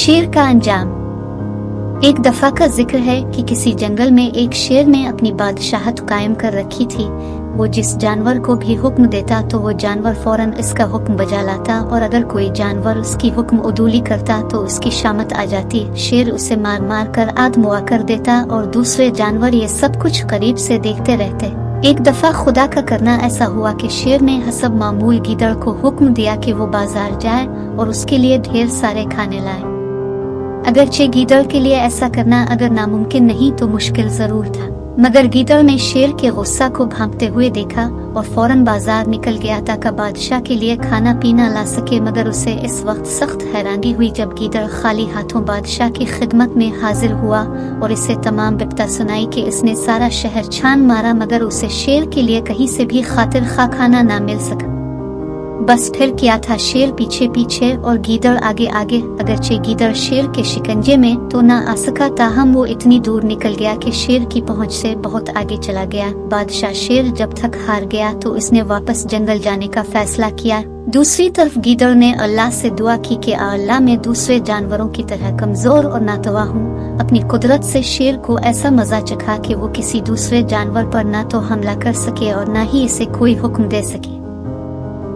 शेर का अंजाम। एक दफा का जिक्र है कि किसी जंगल में एक शेर ने अपनी बादशाहत कायम कर रखी थी। वो जिस जानवर को भी हुक्म देता तो वो जानवर फौरन इसका हुक्म बजा लाता, और अगर कोई जानवर उसकी हुक्म उदूली करता तो उसकी शामत आ जाती। शेर उसे मार मार कर आदमुआ कर देता और दूसरे जानवर ये सब कुछ करीब से देखते रहते। एक दफा खुदा का करना ऐसा हुआ कि शेर ने हसब मामूल गीदड़ को हुक्म दिया कि वो बाजार जाए और उसके लिए ढेर सारे खाने लाए। अगरचे गीदड़ के लिए ऐसा करना अगर नामुमकिन नहीं तो मुश्किल जरूर था, मगर गीदड़ ने शेर के गुस्सा को भांपते हुए देखा और फौरन बाजार निकल गया ताकि बादशाह के लिए खाना पीना ला सके। मगर उसे इस वक्त सख्त हैरानी हुई जब गीदड़ खाली हाथों बादशाह की खिदमत में हाजिर हुआ और इसे तमाम बिपता सुनाई कि इसने सारा शहर छान मारा मगर उसे शेर के लिए कहीं से भी खातिर खा खाना ना मिल सका। बस फिर क्या था, शेर पीछे पीछे और गीदड़ आगे आगे। अगरचे गीदड़ शेर के शिकंजे में तो ना आ सका, ताहम वो इतनी दूर निकल गया कि शेर की पहुंच से बहुत आगे चला गया। बादशाह शेर जब थक हार गया तो इसने वापस जंगल जाने का फैसला किया। दूसरी तरफ गीदड़ ने अल्लाह से दुआ की कि अल्लाह मैं दूसरे जानवरों की तरह कमजोर और नातवा हूँ, अपनी कुदरत से शेर को ऐसा मजा चखा कि वो किसी दूसरे जानवर पर ना तो हमला कर सके और ना ही इसे कोई हुक्म दे सके।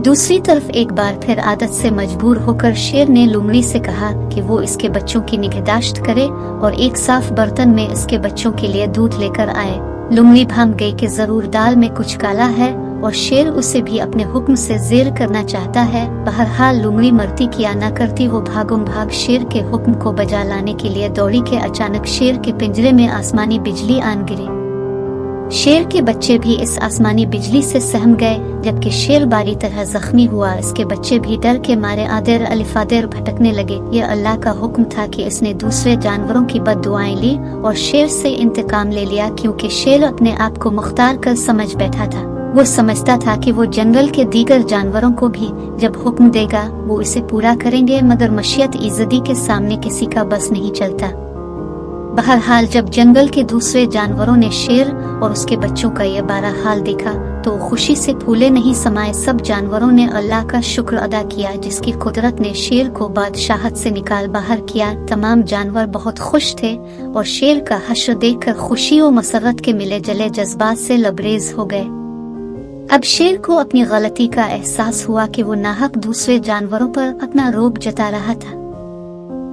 दूसरी तरफ एक बार फिर आदत से मजबूर होकर शेर ने लोमड़ी से कहा कि वो इसके बच्चों की निगहदाश्त करे और एक साफ बर्तन में इसके बच्चों के लिए दूध लेकर आए। लोमड़ी भांप गई कि जरूर दाल में कुछ काला है और शेर उसे भी अपने हुक्म से जेर करना चाहता है। बहरहाल लोमड़ी मरती किया न करती वो भागम भाग शेर के हुक्म को बजा लाने के लिए दौड़ी कि अचानक शेर के पिंजरे में आसमानी बिजली आन गिरी। शेर के बच्चे भी इस आसमानी बिजली से सहम गए, जबकि शेर बारी तरह जख्मी हुआ। इसके बच्चे भी डर के मारे आदेर अलिफादेर भटकने लगे। यह अल्लाह का हुक्म था कि इसने दूसरे जानवरों की बद्दुआएं ली और शेर से इंतकाम ले लिया, क्योंकि शेर अपने आप को मुख्तार कर समझ बैठा था। वो समझता था कि वो जंगल के दीगर जानवरों को भी जब हुक्म देगा वो इसे पूरा करेंगे, मगर मशियत इज़्ज़ती के सामने किसी का बस नहीं चलता। बहरहाल जब जंगल के दूसरे जानवरों ने शेर और उसके बच्चों का यह बारा हाल देखा तो खुशी से फूले नहीं समाये। सब जानवरों ने अल्लाह का शुक्र अदा किया जिसकी कुदरत ने शेर को बादशाहत से निकाल बाहर किया। तमाम जानवर बहुत खुश थे और शेर का हश्र देखकर खुशी और मसरत के मिले जले जज्बात से लबरेज हो गए। अब शेर को अपनी गलती का एहसास हुआ कि वो नाहक दूसरे जानवरों पर अपना रोब जता रहा था।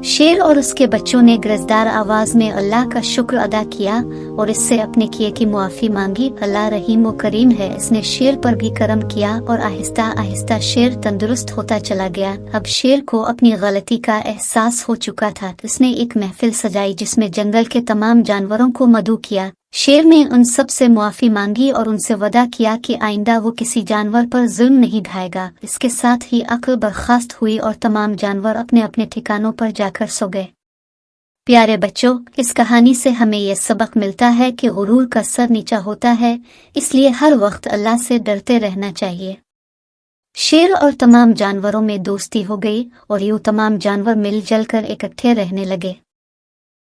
शेर और उसके बच्चों ने गरजदार आवाज में अल्लाह का शुक्र अदा किया और इससे अपने किए की मुआफी मांगी। अल्लाह रहीम व करीम है, इसने शेर पर भी करम किया और आहिस्ता आहिस्ता शेर तंदुरुस्त होता चला गया। अब शेर को अपनी गलती का एहसास हो चुका था। उसने एक महफिल सजाई जिसमें जंगल के तमाम जानवरों को मदऊ किया। शेर ने उन सब से मुआफी मांगी और उनसे वदा किया कि आइंदा वो किसी जानवर पर जुल्म नहीं ढाएगा। इसके साथ ही अक्ल बर्खास्त हुई और तमाम जानवर अपने अपने ठिकानों पर जाकर सो गए। प्यारे बच्चों, इस कहानी से हमें यह सबक मिलता है कि गुरूर का सर नीचा होता है, इसलिए हर वक्त अल्लाह से डरते रहना चाहिए। शेर और तमाम जानवरों में दोस्ती हो गई और यूं तमाम जानवर मिलजुल कर इकट्ठे रहने लगे।